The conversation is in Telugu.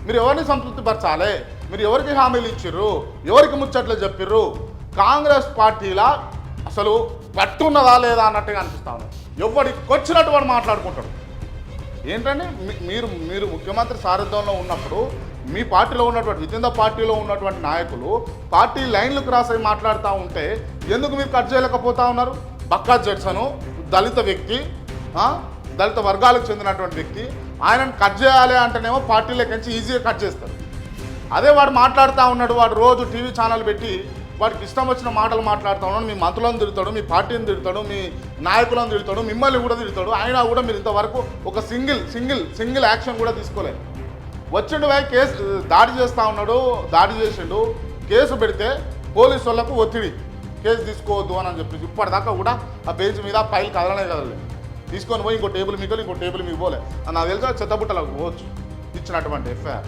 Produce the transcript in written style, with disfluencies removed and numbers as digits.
మీరు ఎవరిని సంతృప్తిపరచాలి? మీరు ఎవరికి హామీలు ఇచ్చిర్రు? ఎవరికి ముచ్చట్లు చెప్పిర్రు? కాంగ్రెస్ పార్టీలా అసలు పట్టున్నదా లేదా అన్నట్టుగా అనిపిస్తా ఉంది. ఎవరికి వచ్చినట్టు వాడు మాట్లాడుకుంటాడు. ఏంటంటే మీరు ముఖ్యమంత్రి సారథ్యంలో ఉన్నప్పుడు మీ పార్టీలో ఉన్నటువంటి వితిన్ ద పార్టీలో ఉన్నటువంటి నాయకులు పార్టీ లైన్లు క్రాస్ అయి మాట్లాడుతూ ఉంటే ఎందుకు మీరు కట్ చేయలేకపోతా ఉన్నారు? బక్కా జడ్సను దళిత వ్యక్తి, దళిత వర్గాలకు చెందినటువంటి వ్యక్తి, ఆయనను కట్ చేయాలి అంటేనేమో పార్టీలోకించి ఈజీగా కట్ చేస్తారు. అదే వాడు మాట్లాడుతూ ఉన్నాడు, వాడు రోజు టీవీ ఛానల్ పెట్టి వాడికి ఇష్టం వచ్చిన మాటలు మాట్లాడుతూ ఉన్నాడు. మీ మంత్రులను తిడతాడు, మీ పార్టీని తిడతాడు, మీ నాయకులను తిడతాడు, మిమ్మల్ని కూడా తిడతాడు. అయినా కూడా మీరు ఇంతవరకు ఒక సింగిల్ యాక్షన్ కూడా తీసుకోలేదు. వచ్చిండు వాయి కేసు దాడి చేస్తూ ఉన్నాడు, దాడి చేసిండు, కేసు పెడితే పోలీసు వాళ్ళకు ఒత్తిడి, కేసు తీసుకోవద్దు అని చెప్పి ఇప్పటిదాకా కూడా ఆ బెంచ్ మీద ఫైల్ కదలనే కదలేదు. తీసుకొని పోయి ఇంకో టేబుల్ మీకు పోలే. నాకు తెలుసు చెత్తబుట్టలకు పోవచ్చు ఇచ్చినటువంటి ఎఫ్ఐఆర్.